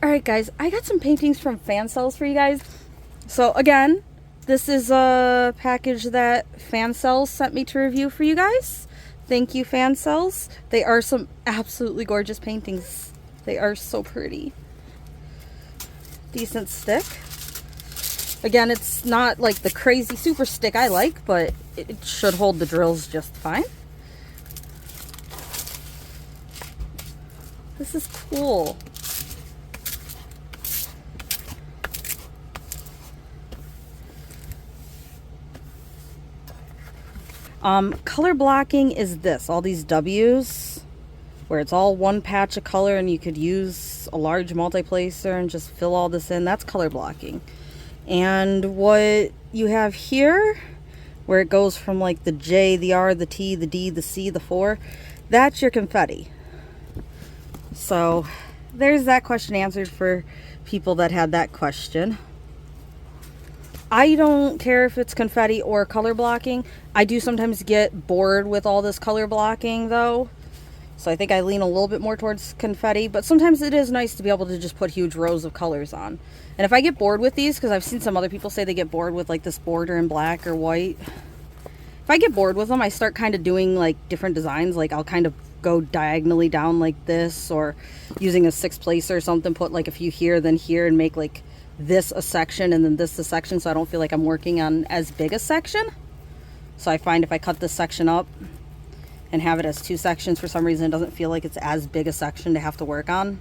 Alright guys, I got some paintings from Fansells for you guys. So again, this is a package that Fansells sent me to review for you guys. Thank you, Fansells. They are some absolutely gorgeous paintings. They are so pretty. Decent stick. Again, it's not like the crazy super stick I like, but it should hold the drills just fine. This is cool. Color blocking is this, all these W's, where it's all one patch of color and you could use a large multiplacer and just fill all this in. That's color blocking. And what you have here, where it goes from like the J, the R, the T, the D, the C, the 4, that's your confetti. So there's that question answered for people that had that question. I don't care if it's confetti or color blocking. I do sometimes get bored with all this color blocking though. So I think I lean a little bit more towards confetti, but sometimes it is nice to be able to just put huge rows of colors on. And if I get bored with these, because I've seen some other people say they get bored with like this border in black or white. If I get bored with them, I start kind of doing like different designs. Like I'll kind of go diagonally down like this, or using a 6-placer or something, put like a few here, then here, and make like this a section and then this a section, so I don't feel like I'm working on as big a section. So I find if I cut this section up and have it as 2 sections, for some reason it doesn't feel like it's as big a section to have to work on.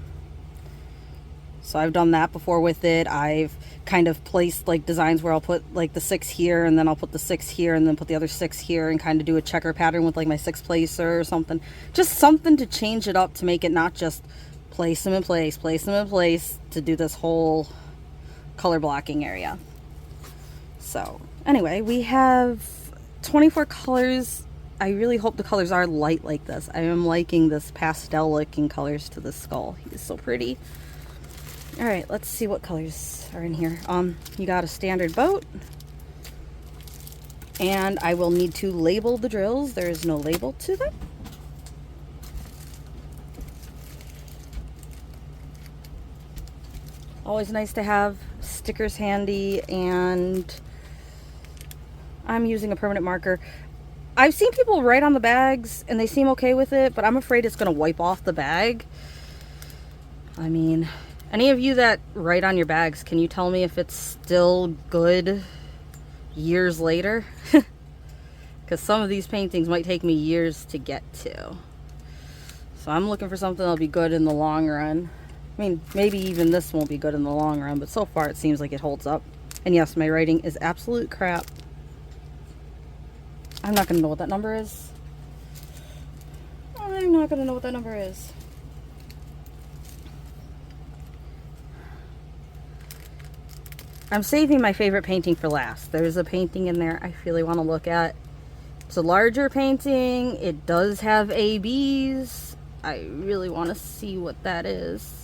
So I've done that before with it. I've kind of placed like designs where I'll put like the 6 here, and then I'll put the 6 here, and then put the other 6 here, and kind of do a checker pattern with like my 6-placer or something. Just something to change it up, to make it not just place them in place, place them in place, to do this whole color blocking area. So anyway, we have 24 colors. I really hope the colors are light like this. I am liking this pastel looking colors to the skull. He's so pretty. All right, let's see what colors are in here. You got a standard boat, and I will need to label the drills. There is no label to them. Always nice to have stickers handy, and I'm using a permanent marker. I've seen people write on the bags and they seem okay with it, but I'm afraid it's going to wipe off the bag. I mean, any of you that write on your bags, can you tell me if it's still good years later? Because some of these paintings might take me years to get to. So I'm looking for something that'll be good in the long run. I mean, maybe even this won't be good in the long run, but so far it seems like it holds up. And yes, my writing is absolute crap. I'm not going to know what that number is. I'm not going to know what that number is. I'm saving my favorite painting for last. There's a painting in there I really want to look at. It's a larger painting. It does have ABs. I really want to see what that is.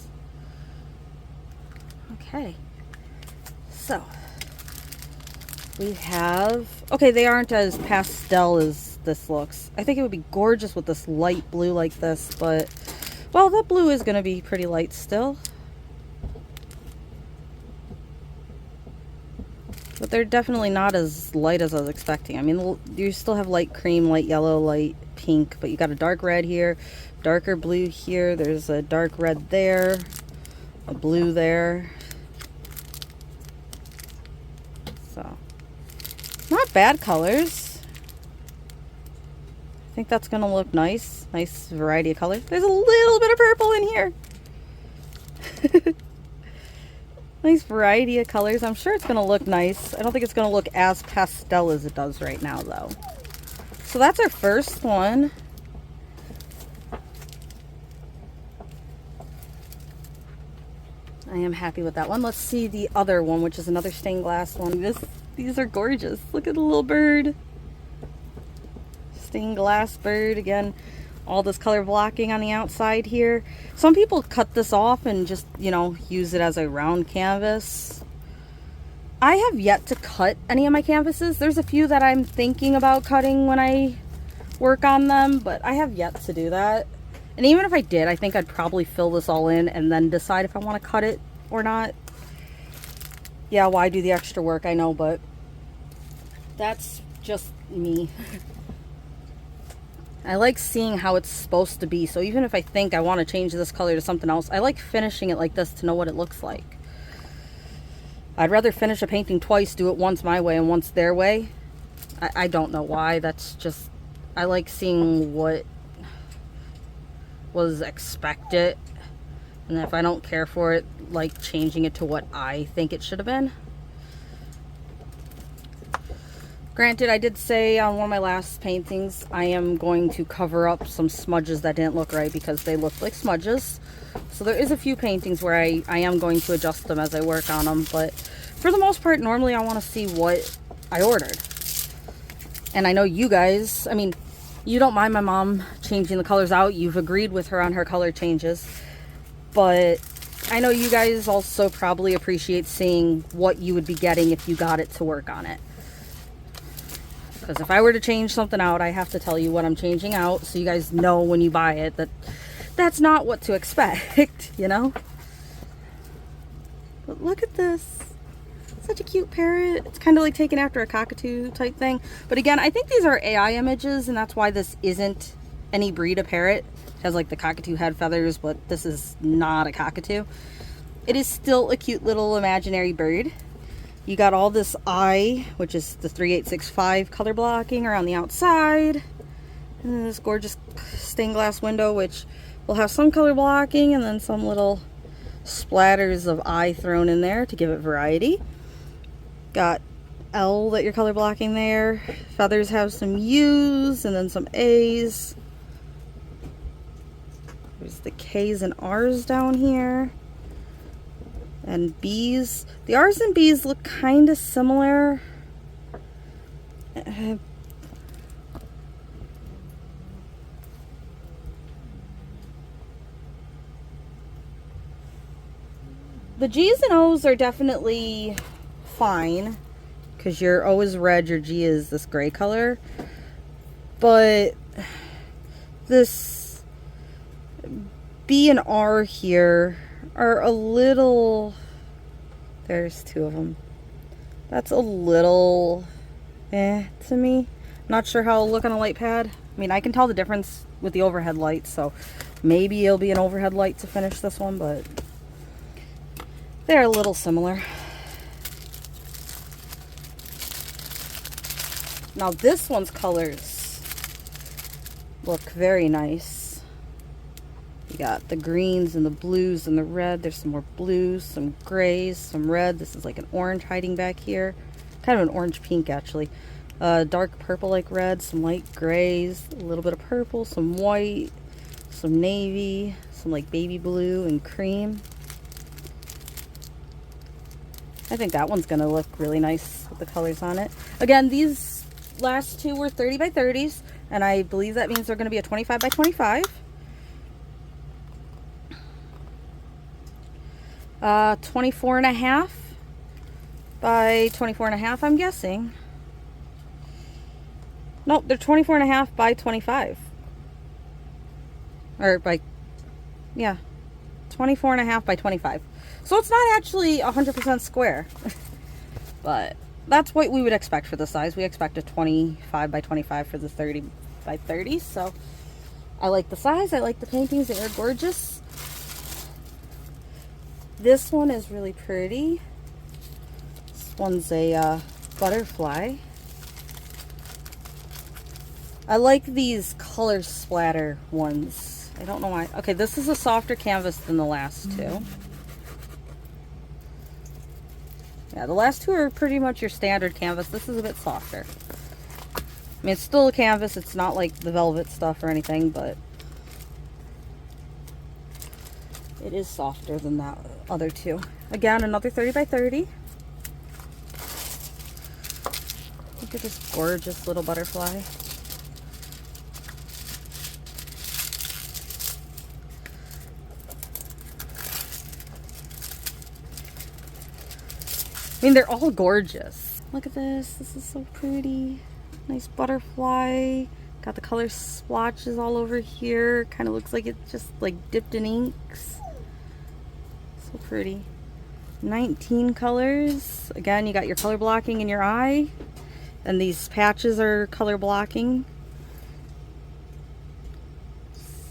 Okay, so we have, okay, they aren't as pastel as this looks. I think it would be gorgeous with this light blue like this, but, well, that blue is going to be pretty light still. But they're definitely not as light as I was expecting. I mean, you still have light cream, light yellow, light pink, but you got a dark red here, darker blue here, there's a dark red there, a blue there. So, not bad colors. I think that's gonna look nice. Nice variety of colors. There's a little bit of purple in here. Nice variety of colors. I'm sure it's gonna look nice. I don't think it's gonna look as pastel as it does right now though. So that's our first one. I am happy with that one. Let's see the other one, which is another stained glass one. These are gorgeous. Look at the little bird. Stained glass bird. Again, all this color blocking on the outside here. Some people cut this off and just, you know, use it as a round canvas. I have yet to cut any of my canvases. There's a few that I'm thinking about cutting when I work on them, but I have yet to do that. And even if I did, I think I'd probably fill this all in and then decide if I want to cut it or not. Yeah, why do the extra work? I know, but that's just me. I like seeing how it's supposed to be. So even if I think I want to change this color to something else, I like finishing it like this to know what it looks like. I'd rather finish a painting twice, do it once my way and once their way. I don't know why. That's just, I like seeing what was expected. And if I don't care for it, like changing it to what I think it should have been. Granted, I did say on one of my last paintings, I am going to cover up some smudges that didn't look right because they looked like smudges. So there is a few paintings where I am going to adjust them as I work on them. But for the most part, normally I want to see what I ordered. And I know you guys, I mean, you don't mind my mom changing the colors out. You've agreed with her on her color changes. But I know you guys also probably appreciate seeing what you would be getting if you got it to work on it. Because if I were to change something out, I have to tell you what I'm changing out so you guys know when you buy it that that's not what to expect, you know? But look at this. Such a cute parrot. It's kind of like taken after a cockatoo type thing. But again, I think these are AI images, and that's why this isn't any breed of parrot. It has like the cockatoo head feathers, but this is not a cockatoo. It is still a cute little imaginary bird. You got all this eye, which is the 3865 color blocking around the outside. And then this gorgeous stained glass window, which will have some color blocking and then some little splatters of eye thrown in there to give it variety. Got L that you're color blocking there. Feathers have some U's and then some A's. There's the K's and R's down here. And B's. The R's and B's look kind of similar. The G's and O's are definitely fine because your O is red, your G is this gray color. But this B and R here are a little, there's two of them. That's a little to me. Not sure how it'll look on a light pad. I mean, I can tell the difference with the overhead light, so maybe it'll be an overhead light to finish this one, but they're a little similar. Now this one's colors look very nice. You got the greens and the blues and the red. There's some more blues, some grays, some red. This is like an orange hiding back here. Kind of an orange pink actually. Dark purple like red, some light grays, a little bit of purple, some white, some navy, some like baby blue and cream. I think that one's gonna look really nice with the colors on it. Again, these last two were 30 by 30s, and I believe that means they're gonna be a 25 by 25. 24 and a half by 24 and a half, I'm guessing. Nope, they're 24 and a half by 25. Or by, yeah, 24 and a half by 25. So it's not actually 100% square. But that's what we would expect for the size. We expect a 25 by 25 for the 30 by 30. So I like the size. I like the paintings. They are gorgeous. This one is really pretty. This one's a butterfly. I like these color splatter ones. I don't know why. Okay, this is a softer canvas than the last two. Yeah, the last two are pretty much your standard canvas. This is a bit softer. I mean, it's still a canvas. It's not like the velvet stuff or anything, but it is softer than that other two. Again, another 30 by 30. Look at this gorgeous little butterfly. I mean, they're all gorgeous. Look at this. This is so pretty. Nice butterfly. Got the color splotches all over here. Kind of looks like it's just like dipped in inks. So pretty. 19 colors. Again, you got your color blocking in your eye. And these patches are color blocking.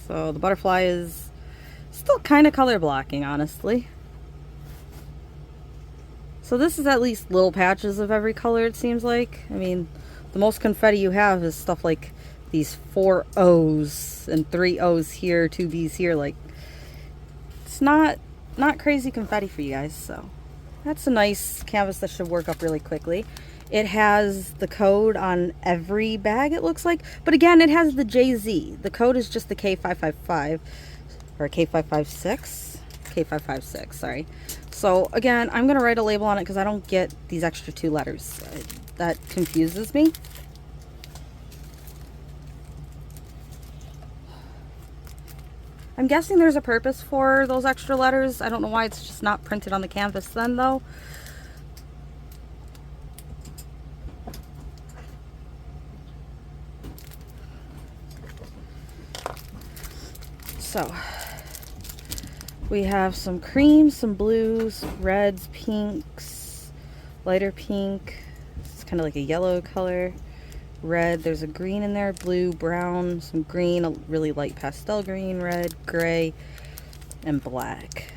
So the butterfly is still kind of color blocking, honestly. So this is at least little patches of every color, it seems like. I mean, the most confetti you have is stuff like these 4 O's and 3 O's here, 2 B's here. Like, it's not crazy confetti for you guys. So that's a nice canvas that should work up really quickly. It has the code on every bag, it looks like. But again, it has the JZ. The code is just the K555 or K556. K556, sorry. So again, I'm going to write a label on it because I don't get these extra 2 letters. That confuses me. I'm guessing there's a purpose for those extra letters. I don't know why it's just not printed on the canvas then, though. So we have some creams, some blues, reds, pinks, lighter pink. It's kind of like a yellow color. Red, there's a green in there, blue, brown, some green, a really light pastel green, red, gray, and black.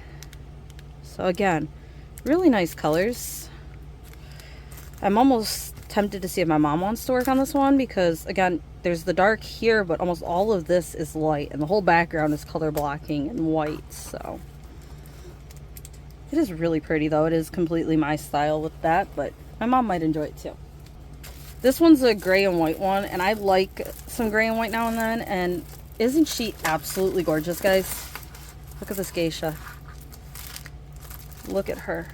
So again, really nice colors. I'm almost tempted to see if my mom wants to work on this one because again, there's the dark here, but almost all of this is light and the whole background is color blocking and white. So it is really pretty though. It is completely my style with that, but my mom might enjoy it too. This one's a gray and white one, and I like some gray and white now and then. And isn't she absolutely gorgeous, guys? Look at this geisha. Look at her.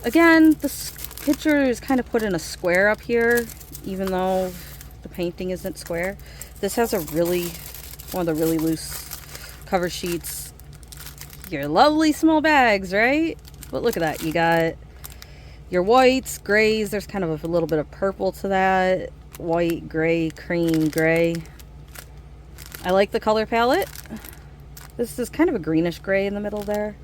Again, this picture is kind of put in a square up here, even though the painting isn't square. This has one of the really loose cover sheets. Your lovely small bags, right? But look at that. You got your whites, grays. There's kind of a little bit of purple to that. White, gray, cream, gray. I like the color palette. This is kind of a greenish gray in the middle there.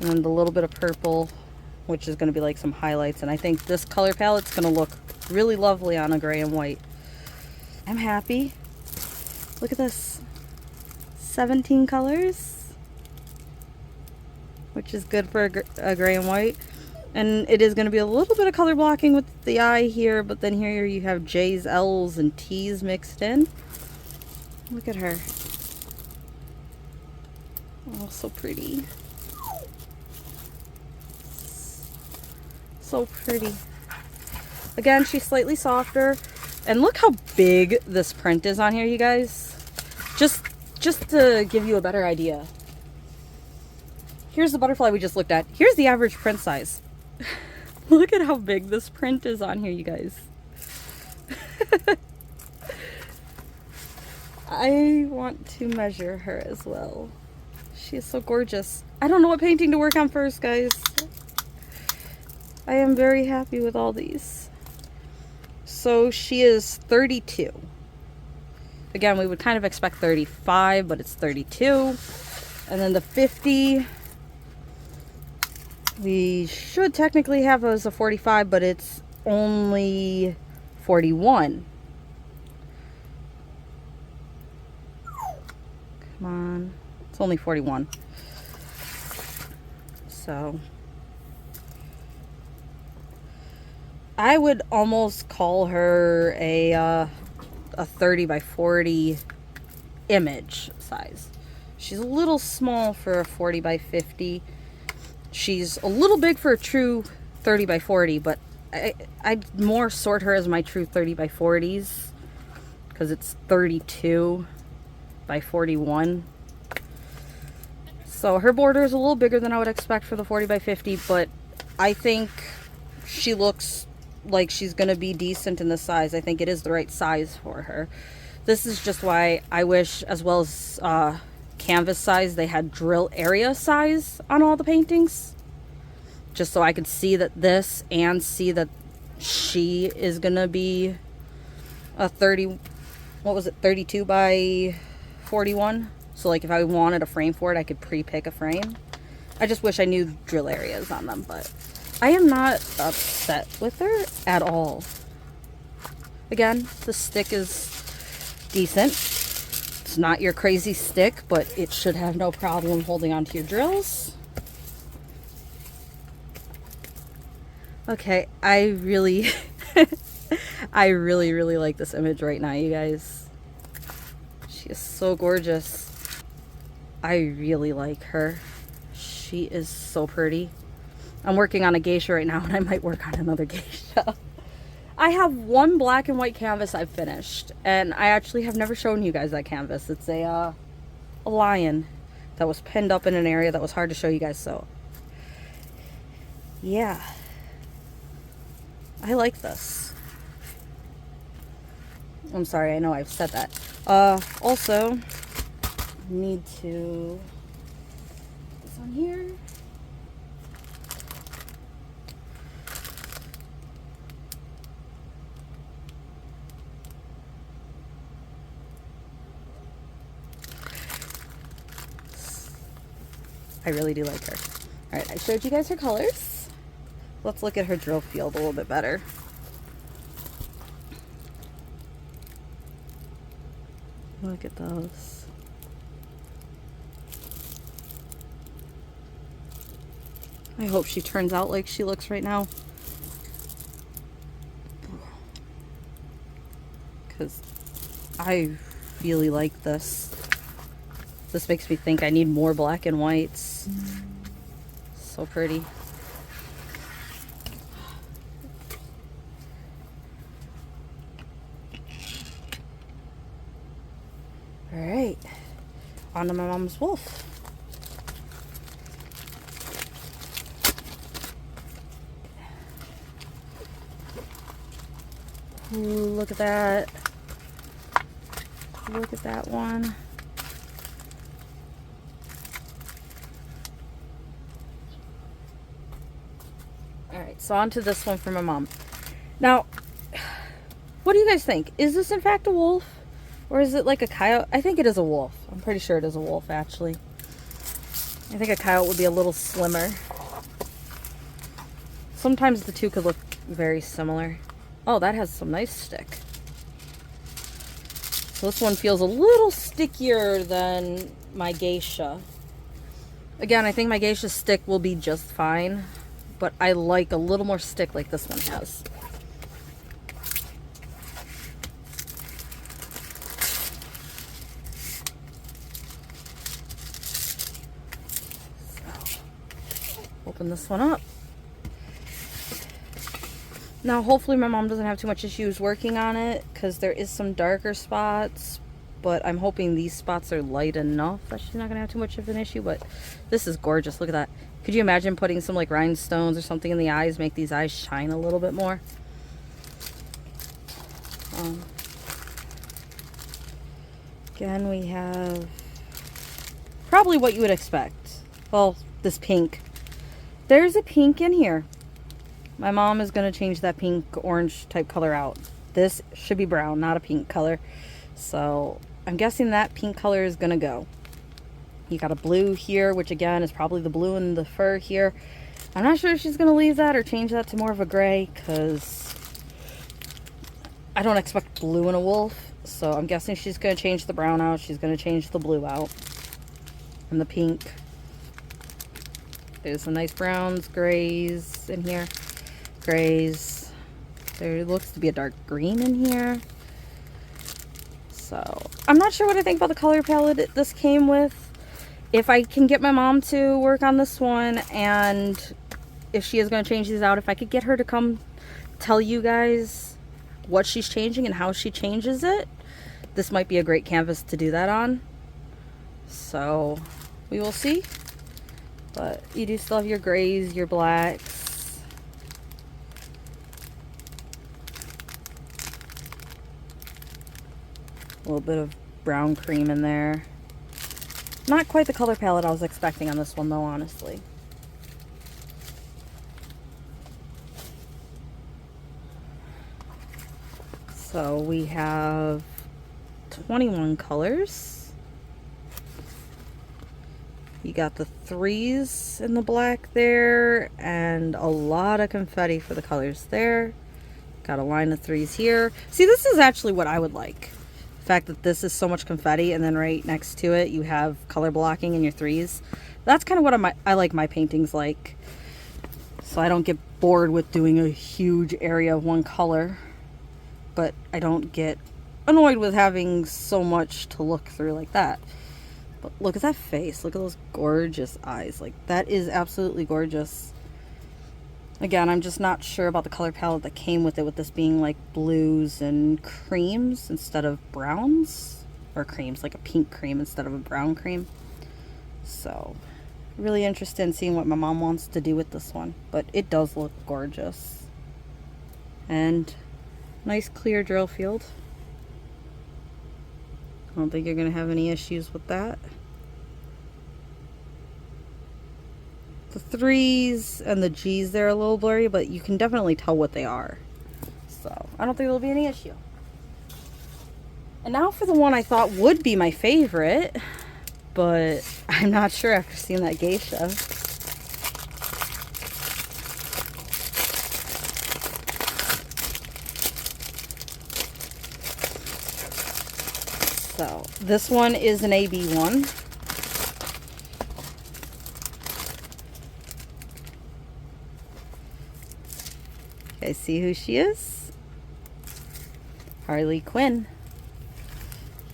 And then the little bit of purple, which is going to be like some highlights. And I think this color palette's going to look really lovely on a gray and white. I'm happy. Look at this. 17 colors, which is good for a gray and white. And it is going to be a little bit of color blocking with the eye here, but then here you have J's, L's, and T's mixed in. Look at her. Oh, so pretty. So pretty. Again, she's slightly softer. And look how big this print is on here, you guys. Just to give you a better idea. Here's the butterfly we just looked at. Here's the average print size. Look at how big this print is on here, you guys. I want to measure her as well. She is so gorgeous. I don't know what painting to work on first, guys. I am very happy with all these. So she is 32. Again, we would kind of expect 35, but it's 32. And then the 50, we should technically have as a 45, but it's only 41. Come on. It's only 41. So I would almost call her a 30 by 40 image size. She's a little small for a 40 by 50. She's a little big for a true 30 by 40, but I'd more sort her as my true 30 by 40s because it's 32 by 41. So her border is a little bigger than I would expect for the 40 by 50, but I think she looks like she's gonna be decent in the size. I think it is the right size for her. This is just why I wish, as well as canvas size, they had drill area size on all the paintings, just so I could see that this and see that she is gonna be a 30, what was it, 32 by 41. So like if I wanted a frame for it, I could pre-pick a frame. I just wish I knew drill areas on them, but I am not upset with her at all. Again, the stick is decent. It's not your crazy stick, but it should have no problem holding onto your drills. Okay, I really I really like this image right now, you guys. She is so gorgeous. I really like her. She is so pretty. I'm working on a geisha right now, and I might work on another geisha. I have one black and white canvas I've finished, and I actually have never shown you guys that canvas. It's a lion that was pinned up in an area that was hard to show you guys, so yeah. I like this. I'm sorry, I know I've said that. Also, need to put this on here. I really do like her. All right, I showed you guys her colors. Let's look at her drill field a little bit better. Look at those. I hope she turns out like she looks right now. Because I really like this. This makes me think I need more black and whites. So pretty. Alright, on to my mom's wolf. Ooh, look at that. Look at that one. Alright, so on to this one for my mom. Now, what do you guys think? Is this in fact a wolf? Or is it like a coyote? I think it is a wolf. I'm pretty sure it is a wolf, actually. I think a coyote would be a little slimmer. Sometimes the two could look very similar. Oh, that has some nice stick. So this one feels a little stickier than my geisha. Again, I think my geisha stick will be just fine, but I like a little more stick like this one has. Open this one up. Now hopefully my mom doesn't have too much issues working on it, because there is some darker spots, but I'm hoping these spots are light enough that she's not gonna have too much of an issue. But this is gorgeous. Look at that. Could you imagine putting some like rhinestones or something in the eyes, make these eyes shine a little bit more? Again, we have probably what you would expect. Well, this pink. There's a pink in here. My mom is going to change that pink orange type color out. This should be brown, not a pink color. So I'm guessing that pink color is going to go. You got a blue here, which again is probably the blue in the fur here. I'm not sure if she's going to leave that or change that to more of a gray, because I don't expect blue in a wolf. So I'm guessing she's going to change the brown out. She's going to change the blue out. And the pink. There's some nice browns, grays in here. Grays. There looks to be a dark green in here. So I'm not sure what I think about the color palette this came with. If I can get my mom to work on this one, and if she is going to change these out, if I could get her to come tell you guys what she's changing and how she changes it, this might be a great canvas to do that on. So we will see. But you do still have your grays, your blacks. A little bit of brown cream in there. Not quite the color palette I was expecting on this one though, honestly. So we have 21 colors. You got the 3s in the black there, and a lot of confetti for the colors there. Got a line of 3s here. See, this is actually what I would like. The fact that this is so much confetti, and then right next to it you have color blocking in your 3s. That's kind of what I like my paintings like. So I don't get bored with doing a huge area of one color, but I don't get annoyed with having so much to look through like that. But look at that face. Look at those gorgeous eyes. Like, that is absolutely gorgeous. Again, I'm just not sure about the color palette that came with it, with this being like blues and creams instead of browns. Or creams, like a pink cream instead of a brown cream. So, really interested in seeing what my mom wants to do with this one. But it does look gorgeous. And nice clear drill field. I don't think you're going to have any issues with that. The 3s and the G's, they're a little blurry, but you can definitely tell what they are. So, I don't think there'll be any issue. And now for the one I thought would be my favorite, but I'm not sure after seeing that geisha. So, this one is an AB one. You guys see who she is? Harley Quinn.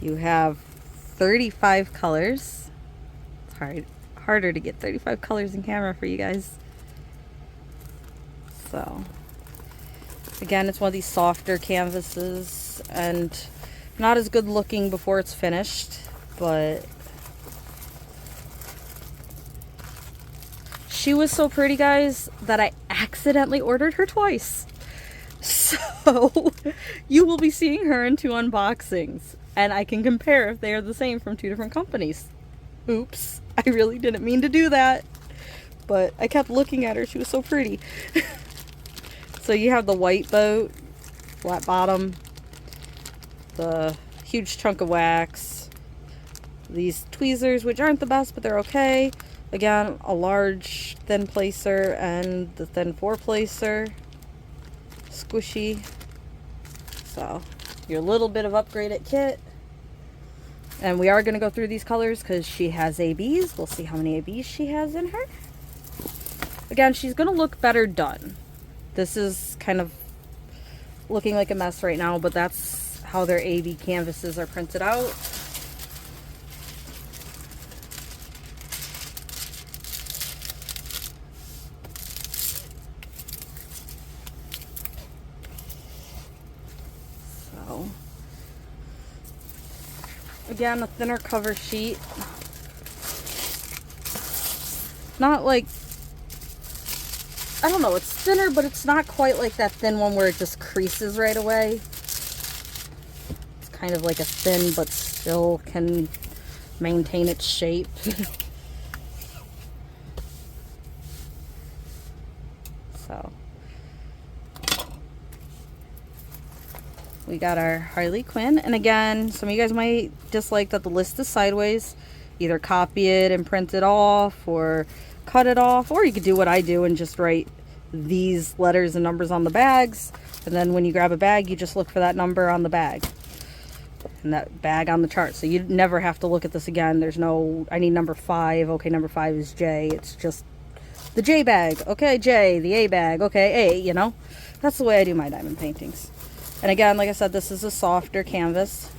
You have 35 colors. It's harder to get 35 colors in camera for you guys. So, again, it's one of these softer canvases, and not as good looking before it's finished, but she was so pretty, guys, that I accidentally ordered her twice. So you will be seeing her in 2 unboxings, and I can compare if they are the same from 2 different companies. Oops, I really didn't mean to do that, but I kept looking at her. She was so pretty. So you have the white boat, flat bottom, the huge chunk of wax, these tweezers, which aren't the best, but they're okay. Again, a large thin placer and the thin 4 placer, squishy. So your little bit of upgraded kit. And we are going to go through these colors because she has ABs. We'll see how many ABs she has in her. Again, she's going to look better done. This is kind of looking like a mess right now, but that's how their AB canvases are printed out. So, again, a thinner cover sheet. Not like, I don't know, it's thinner, but it's not quite like that thin one where it just creases right away. Kind of like a thin, but still can maintain its shape. So, we got our Harley Quinn. And again, some of you guys might dislike that the list is sideways. Either copy it and print it off, or cut it off, or you could do what I do and just write these letters and numbers on the bags, and then when you grab a bag, you just look for that number on the bag and that bag on the chart, so you never have to look at this again. There's no, I need number 5, okay, number 5 is J. It's just the J bag, okay, J, the A bag, okay, A, you know. That's the way I do my diamond paintings. And again, like I said, this is a softer canvas.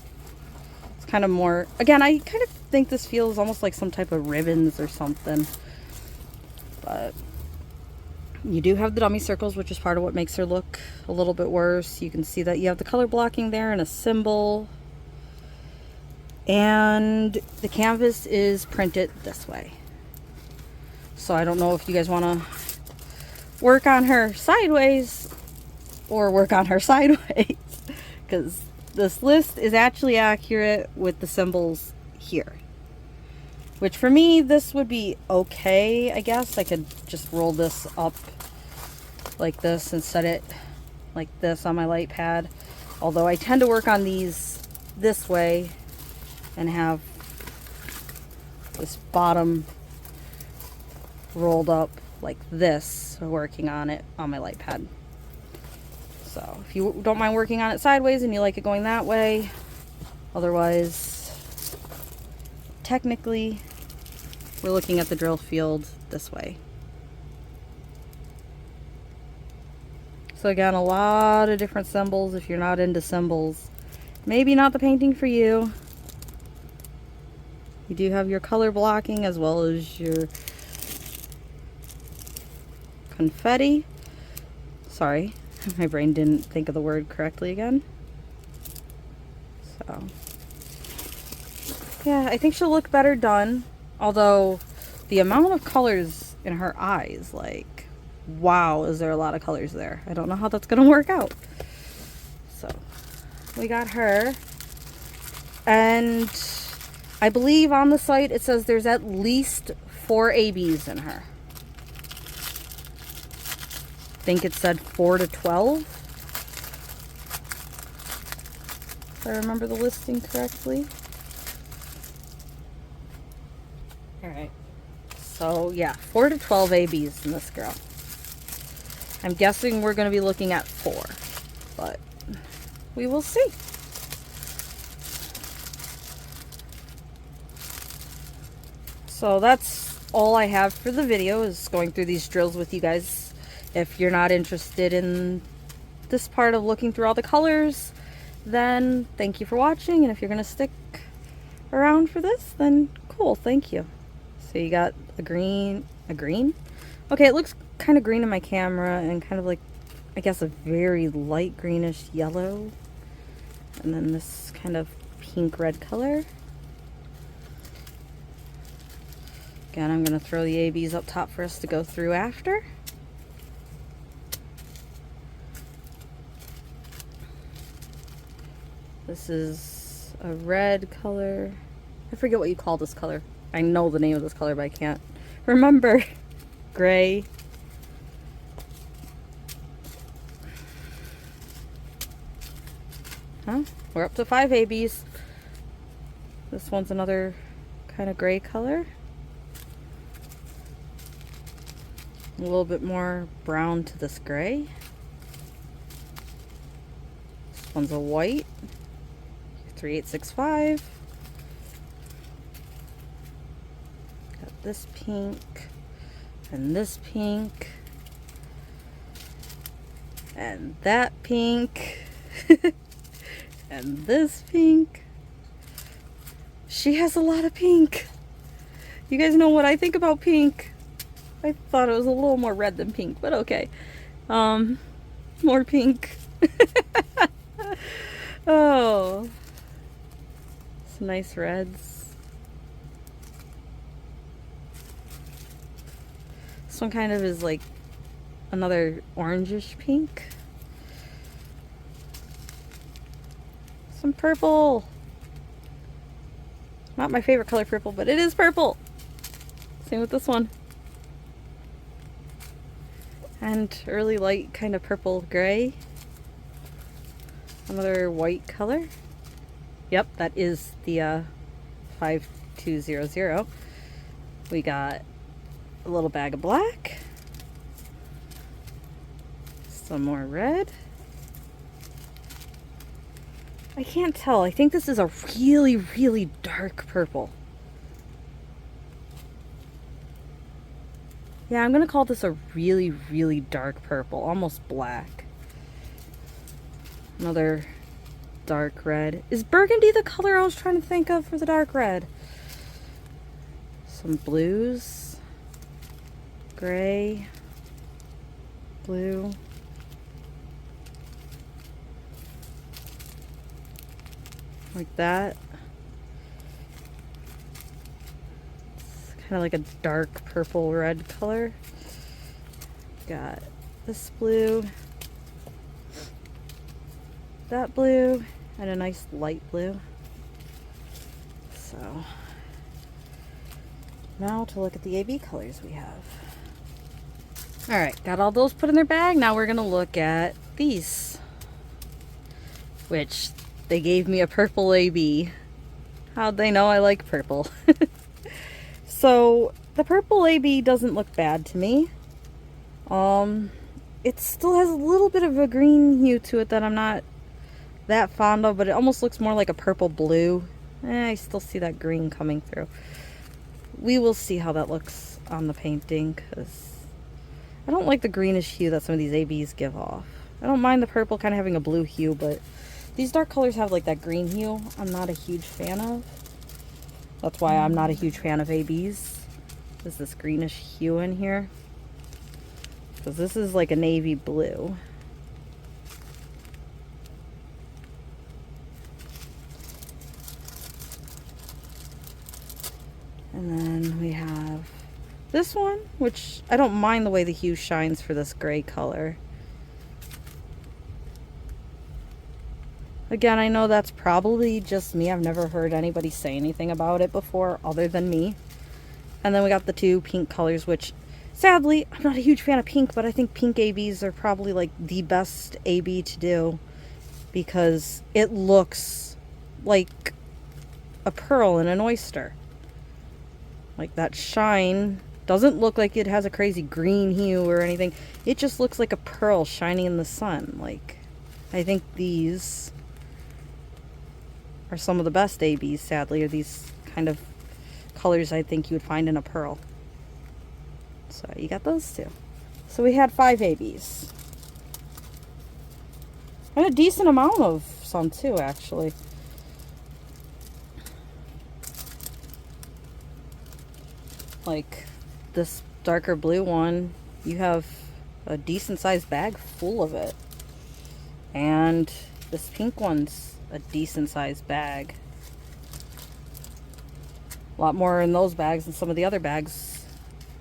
It's kind of more, again, I kind of think this feels almost like some type of ribbons or something. But you do have the dummy circles, which is part of what makes her look a little bit worse. You can see that you have the color blocking there and a symbol. And the canvas is printed this way. So I don't know if you guys want to work on her sideways or work on her sideways, because this list is actually accurate with the symbols here. Which for me, this would be okay, I guess. I could just roll this up like this and set it like this on my light pad. Although I tend to work on these this way and have this bottom rolled up like this, working on it on my light pad. So if you don't mind working on it sideways and you like it going that way, otherwise, technically, we're looking at the drill field this way. So again, a lot of different symbols. If you're not into symbols, maybe not the painting for you. You do have your color blocking as well as your confetti. Sorry, my brain didn't think of the word correctly again. So, yeah, I think she'll look better done. Although, the amount of colors in her eyes, like, wow, is there a lot of colors there. I don't know how that's gonna work out. So, we got her. And I believe on the site it says there's at least 4 ABs in her. I think it said 4 to 12. If I remember the listing correctly. Alright. So yeah, 4 to 12 ABs in this girl. I'm guessing we're going to be looking at 4, but we will see. So that's all I have for the video, is going through these drills with you guys. If you're not interested in this part of looking through all the colors, then thank you for watching. And if you're going to stick around for this, then cool, thank you. So you got a green. Okay, it looks kind of green in my camera and kind of like, I guess, a very light greenish yellow. And then this kind of pink red color. Again, I'm going to throw the ABs up top for us to go through after. This is a red color. I forget what you call this color. I know the name of this color, but I can't remember. Gray. Huh? We're up to 5 ABs. This one's another kind of gray color. A little bit more brown to this gray. This one's a white. 3865. Got this pink and this pink and that pink and this pink. She has a lot of pink. You guys know what I think about pink. I thought it was a little more red than pink, but okay. More pink. Oh, some nice reds. This one kind of is like another orangish pink. Some purple. Not my favorite color, purple, but it is purple. Same with this one. And early light kind of purple gray. Another white color. Yep, that is the 5200. We got a little bag of black. Some more red. I can't tell. I think this is a really, really dark purple. Yeah, I'm gonna call this a really, really dark purple, almost black. Another dark red. Is burgundy the color I was trying to think of for the dark red? Some blues. Gray. Blue. Like that. It's kind of like a dark purple red color. Got this blue, that blue, and a nice light blue. So now to look at the AB colors we have. Alright, got all those put in their bag. Now we're going to look at these. which they gave me a purple AB. How'd they know I like purple? So the purple AB doesn't look bad to me. It still has a little bit of a green hue to it that I'm not that fond of, but it almost looks more like a purple blue. I still see that green coming through. We will see how that looks on the painting, because I don't like the greenish hue that some of these ABs give off. I don't mind the purple kind of having a blue hue, but these dark colors have like that green hue I'm not a huge fan of. That's why I'm not a huge fan of ABs. There's this greenish hue in here, because this is like a navy blue. And then we have this one, which I don't mind the way the hue shines for this gray color. Again, I know that's probably just me. I've never heard anybody say anything about it before other than me. And then we got the two pink colors, which sadly, I'm not a huge fan of pink, but I think pink ABs are probably like the best AB to do, because it looks like a pearl in an oyster. Like that shine doesn't look like it has a crazy green hue or anything. It just looks like a pearl shining in the sun. Like, I think these are some of the best ABs, sadly, are these kind of colors I think you would find in a pearl. So you got those two. So we had 5 ABs. And a decent amount of some too, actually. Like this darker blue one, you have a decent sized bag full of it. And this pink one's a decent sized bag. A lot more in those bags than some of the other bags.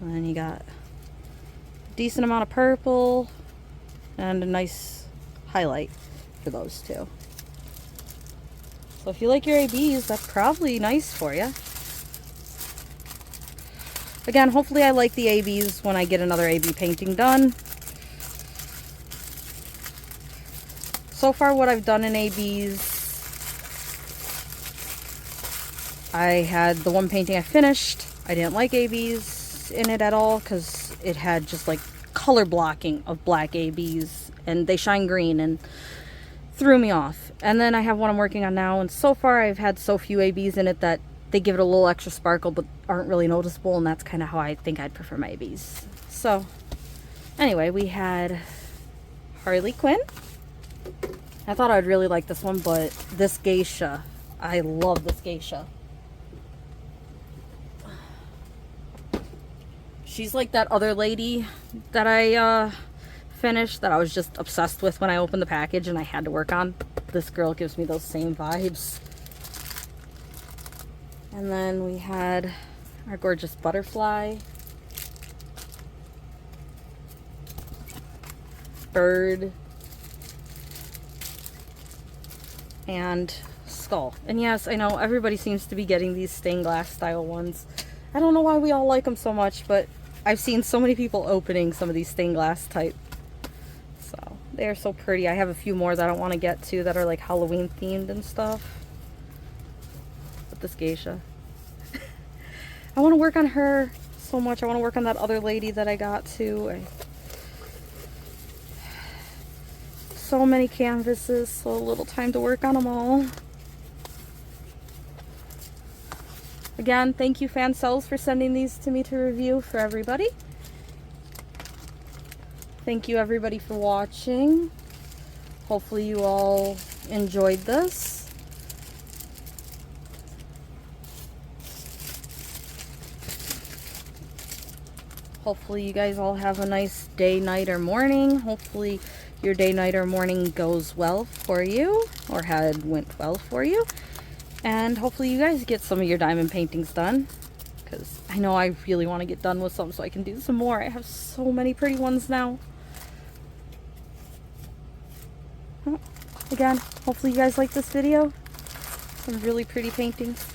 And then you got a decent amount of purple and a nice highlight for those two. So if you like your ABs, that's probably nice for you. Again, hopefully I like the ABs when I get another AB painting done. So far what I've done in ABs, I had the one painting I finished. I didn't like ABs in it at all, because it had just like color blocking of black ABs, and they shine green and threw me off. And then I have one I'm working on now, and so far I've had so few ABs in it that they give it a little extra sparkle but aren't really noticeable, and that's kind of how I think I'd prefer my ABs. So anyway, we had Harley Quinn. I thought I'd really like this one, but this geisha, I love this geisha. She's like that other lady that I finished that I was just obsessed with when I opened the package and I had to work on. This girl gives me those same vibes. And then we had our gorgeous butterfly, bird, and skull. And yes, I know everybody seems to be getting these stained glass style ones. I don't know why we all like them so much, but I've seen so many people opening some of these stained glass type. So they are so pretty. I have a few more that I want to get to that are like Halloween themed and stuff. But this geisha, I want to work on her so much. I want to work on that other lady that I got too. So many canvases, so little time to work on them all. Again, thank you Fansells for sending these to me to review for everybody. Thank you everybody for watching. Hopefully you all enjoyed this. Hopefully you guys all have a nice day, night, or morning. Hopefully your day, night, or morning goes well for you, or went well for you. And hopefully you guys get some of your diamond paintings done, because I know I really want to get done with some so I can do some more. I have so many pretty ones now. Well, again, hopefully you guys like this video. Some really pretty paintings.